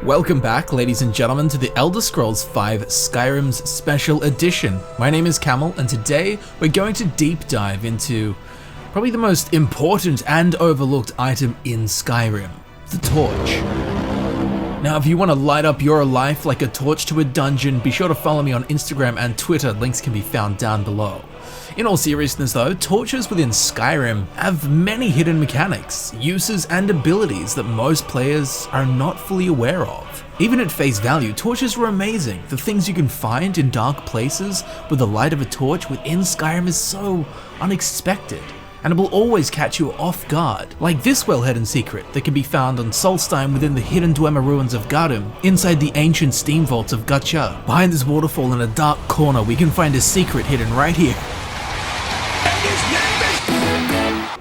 Welcome back, ladies and gentlemen, to the Elder Scrolls V Skyrim's Special Edition. My name is Camel, and today we're going to deep dive into probably the most important and overlooked item in Skyrim, the torch. Now, if you want to light up your life like a torch to a dungeon, be sure to follow me on Instagram and Twitter, links can be found down below. In all seriousness though, torches within Skyrim have many hidden mechanics, uses and abilities that most players are not fully aware of. Even at face value, torches are amazing. The things you can find in dark places with the light of a torch within Skyrim is so unexpected, and it will always catch you off guard. Like this well-hidden secret that can be found on Solstheim within the hidden Dwemer ruins of Garum, inside the ancient steam vaults of Gutcha. Behind this waterfall in a dark corner, we can find a secret hidden right here.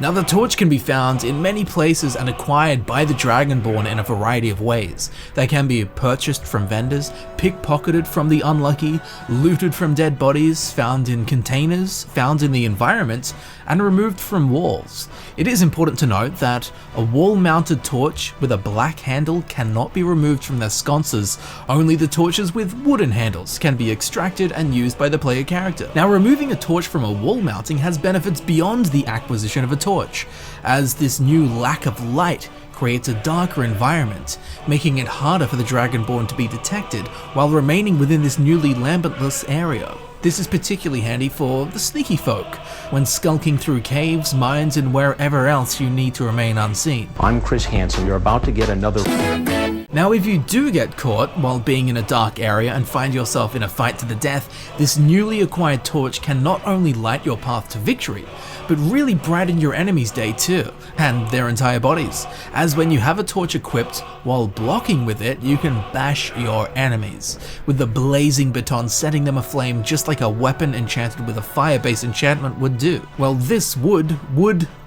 Now, the torch can be found in many places and acquired by the Dragonborn in a variety of ways. They can be purchased from vendors, pickpocketed from the unlucky, looted from dead bodies, found in containers, found in the environment, and removed from walls. It is important to note that a wall-mounted torch with a black handle cannot be removed from their sconces. Only the torches with wooden handles can be extracted and used by the player character. Now, removing a torch from a wall mounting has benefits beyond the acquisition of a torch, as this new lack of light creates a darker environment, making it harder for the Dragonborn to be detected while remaining within this newly lampentless area. This is particularly handy for the sneaky folk, when skulking through caves, mines, and wherever else you need to remain unseen. I'm Chris Hansen, you're about to get another... Now, if you do get caught while being in a dark area and find yourself in a fight to the death, this newly acquired torch can not only light your path to victory, but really brighten your enemy's day too, and their entire bodies, as when you have a torch equipped, while blocking with it, you can bash your enemies, with the blazing baton setting them aflame just like a weapon enchanted with a fire-based enchantment would do. Well, this would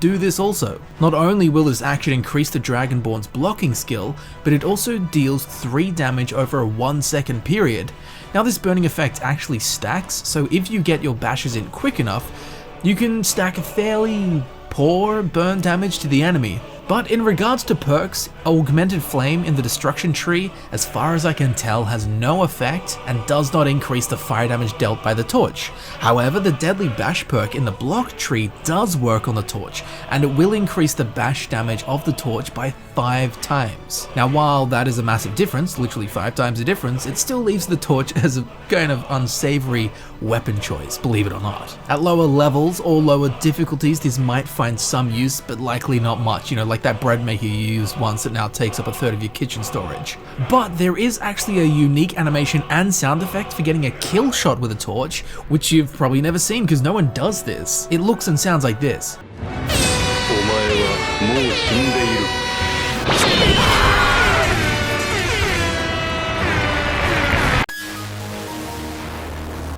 do this also. Not only will this action increase the Dragonborn's blocking skill, but it also deals 3 damage over a 1-second period. Now, this burning effect actually stacks, so if you get your bashes in quick enough, you can stack a fairly poor burn damage to the enemy. But in regards to perks, Augmented Flame in the Destruction tree, as far as I can tell, has no effect and does not increase the fire damage dealt by the torch. However, the Deadly Bash perk in the Block tree does work on the torch, and it will increase the bash damage of the torch by 5 times. Now, while that is a massive difference, literally 5 times the difference, it still leaves the torch as a kind of unsavory weapon choice, believe it or not. At lower levels or lower difficulties, this might find some use, but likely not much, like that bread maker you used once that now takes up a third of your kitchen storage. But there is actually a unique animation and sound effect for getting a kill shot with a torch, which you've probably never seen because no one does this. It looks and sounds like this.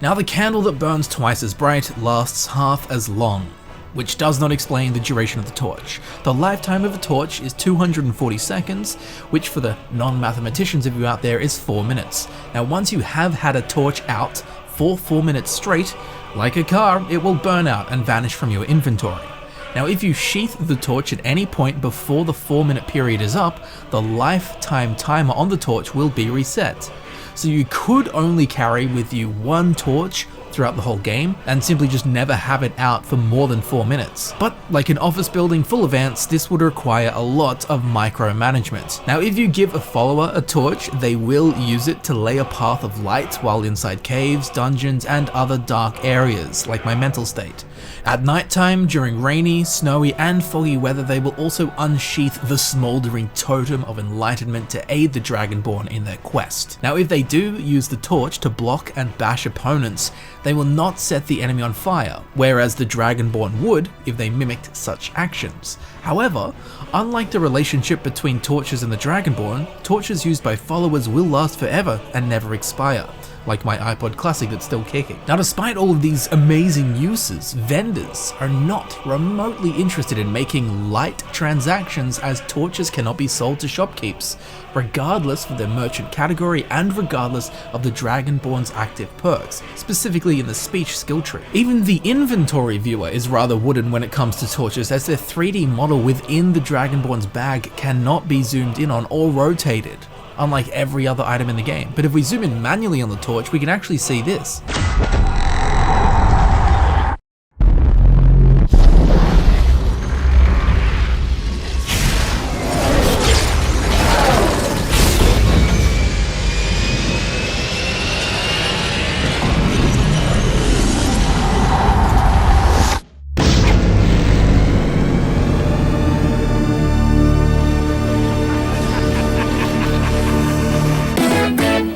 Now, the candle that burns twice as bright lasts half as long, which does not explain the duration of the torch. The lifetime of a torch is 240 seconds, which for the non-mathematicians of you out there is 4 minutes. Now, once you have had a torch out for 4 minutes straight, like a car, it will burn out and vanish from your inventory. Now, if you sheath the torch at any point before the 4-minute period is up, the lifetime timer on the torch will be reset. So you could only carry with you 1 torch throughout the whole game and simply just never have it out for more than 4 minutes. But like an office building full of ants, this would require a lot of micromanagement. Now, if you give a follower a torch, they will use it to lay a path of light while inside caves, dungeons, and other dark areas, like my mental state. At nighttime, during rainy, snowy, and foggy weather, they will also unsheath the smoldering totem of enlightenment to aid the Dragonborn in their quest. Now, if they do use the torch to block and bash opponents, they will not set the enemy on fire, whereas the Dragonborn would if they mimicked such actions. However, unlike the relationship between torches and the Dragonborn, torches used by followers will last forever and never expire, like my iPod Classic that's still kicking. Now, despite all of these amazing uses, vendors are not remotely interested in making light transactions, as torches cannot be sold to shopkeepers, regardless of their merchant category and regardless of the Dragonborn's active perks, specifically in the speech skill tree. Even the inventory viewer is rather wooden when it comes to torches, as their 3D model within the Dragonborn's bag cannot be zoomed in on or rotated, unlike every other item in the game. But if we zoom in manually on the torch, we can actually see this.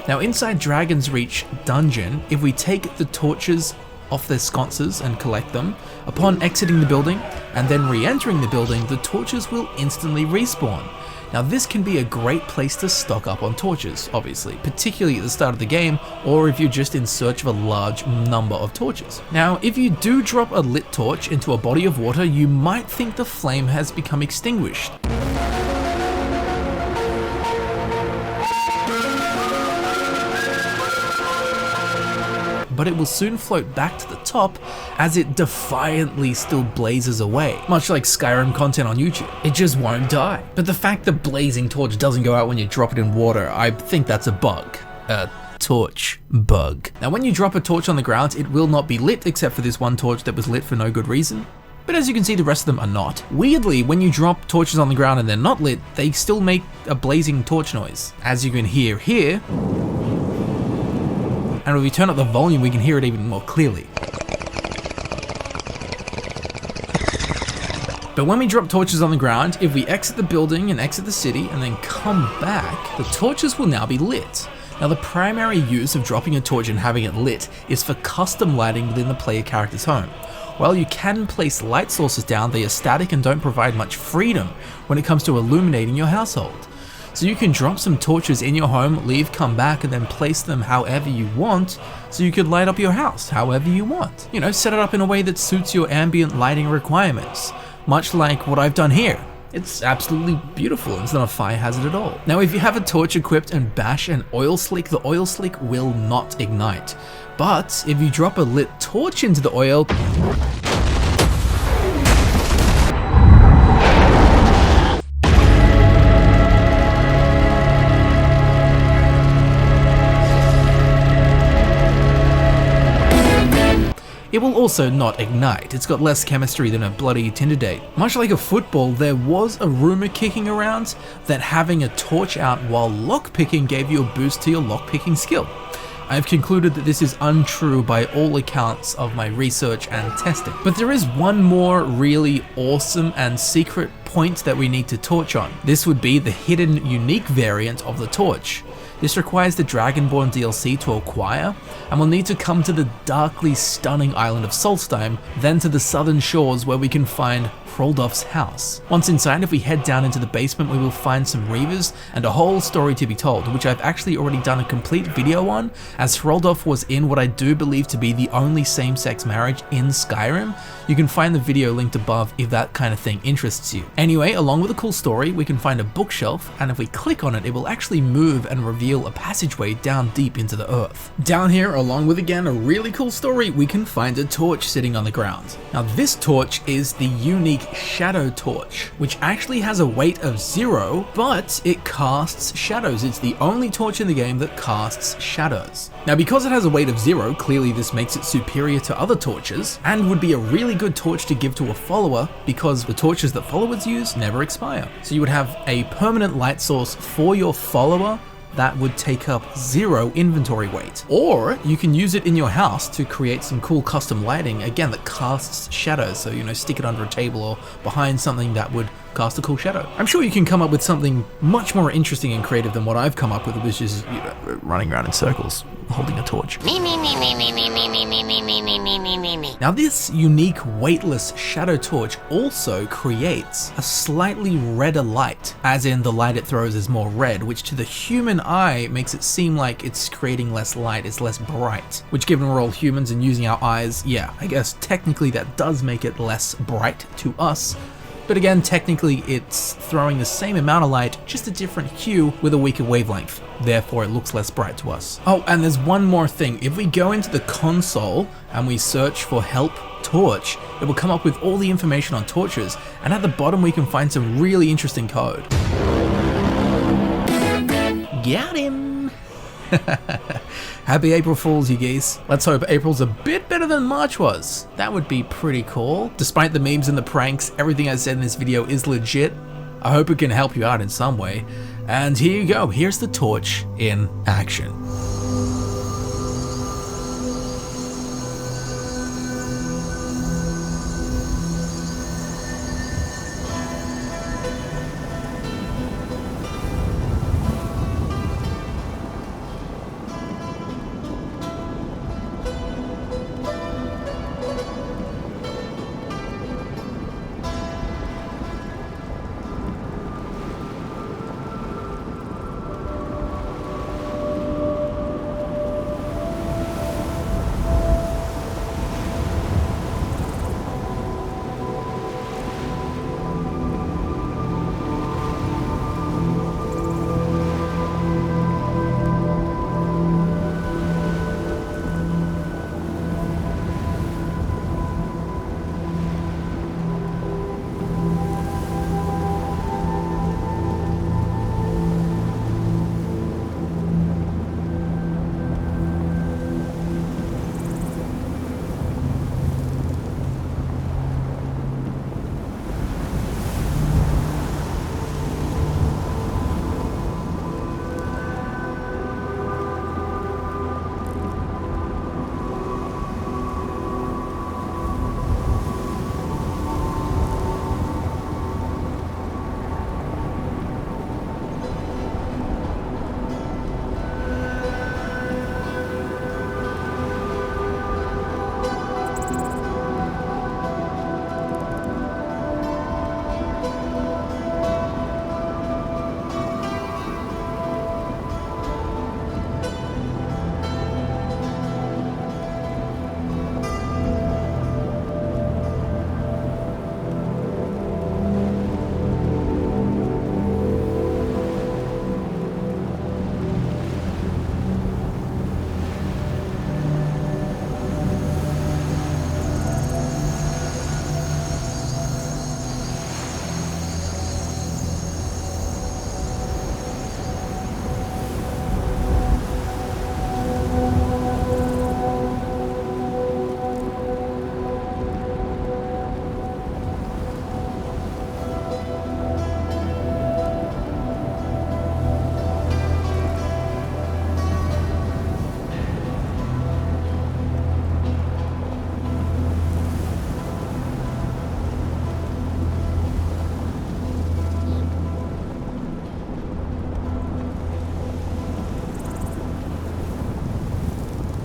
Now inside Dragon's Reach dungeon, if we take the torches off their sconces and collect them, upon exiting the building and then re-entering the building, the torches will instantly respawn. Now this can be a great place to stock up on torches, obviously, particularly at the start of the game, or if you're just in search of a large number of torches. Now, if you do drop a lit torch into a body of water, you might think the flame has become extinguished. But it will soon float back to the top as it defiantly still blazes away, much like Skyrim content on YouTube. It just won't die. But the fact the blazing torch doesn't go out when you drop it in water, I think that's a bug. A torch bug. Now when you drop a torch on the ground, it will not be lit except for this one torch that was lit for no good reason. But as you can see, the rest of them are not. Weirdly, when you drop torches on the ground and they're not lit, they still make a blazing torch noise, as you can hear here. And if we turn up the volume, we can hear it even more clearly. But when we drop torches on the ground, if we exit the building and exit the city and then come back, the torches will now be lit. Now the primary use of dropping a torch and having it lit is for custom lighting within the player character's home. While you can place light sources down, they are static and don't provide much freedom when it comes to illuminating your household. So you can drop some torches in your home, leave, come back, and then place them however you want, so you could light up your house however you want. You know, set it up in a way that suits your ambient lighting requirements, much like what I've done here. It's absolutely beautiful, it's not a fire hazard at all. Now if you have a torch equipped and bash an oil slick, the oil slick will not ignite. But if you drop a lit torch into the oil, it will also not ignite. It's got less chemistry than a bloody Tinder date. Much like a football, there was a rumor kicking around that having a torch out while lockpicking gave you a boost to your lockpicking skill. I've concluded that this is untrue by all accounts of my research and testing. But there is one more really awesome and secret point that we need to torch on. This would be the hidden unique variant of the torch. This requires the Dragonborn DLC to acquire, and we'll need to come to the darkly stunning island of Solstheim, then to the southern shores where we can find Hroldolf's house. Once inside, if we head down into the basement, we will find some reavers and a whole story to be told, which I've actually already done a complete video on, as Hroldolf was in what I do believe to be the only same-sex marriage in Skyrim. You can find the video linked above if that kind of thing interests you. Anyway, along with a cool story, we can find a bookshelf, and if we click on it, it will actually move and reveal a passageway down deep into the earth. Down here, along with again a really cool story, we can find a torch sitting on the ground. Now this torch is the unique Shadow Torch, which actually has a weight of 0, but it casts shadows. It's the only torch in the game that casts shadows. Now because it has a weight of 0, clearly this makes it superior to other torches, and would be a really good torch to give to a follower, because the torches that followers use never expire. So you would have a permanent light source for your follower that would take up 0 inventory weight. Or you can use it in your house to create some cool custom lighting, again, that casts shadows. So, you know, stick it under a table or behind something that would cast a cool shadow. I'm sure you can come up with something much more interesting and creative than what I've come up with, which is, you know, running around in circles, holding a torch. Now this unique weightless shadow torch also creates a slightly redder light, as in the light it throws is more red, which to the human eye makes it seem like it's creating less light, it's less bright, which given we're all humans and using our eyes, yeah, I guess technically that does make it less bright to us. But again, technically it's throwing the same amount of light, just a different hue with a weaker wavelength. Therefore it looks less bright to us. Oh, and there's one more thing. If we go into the console and we search for help torch, it will come up with all the information on torches, and at the bottom we can find some really interesting code. Got him! Happy April Fools, you geese. Let's hope April's a bit better than March was. That would be pretty cool. Despite the memes and the pranks, everything I said in this video is legit. I hope it can help you out in some way. And here you go, here's the torch in action.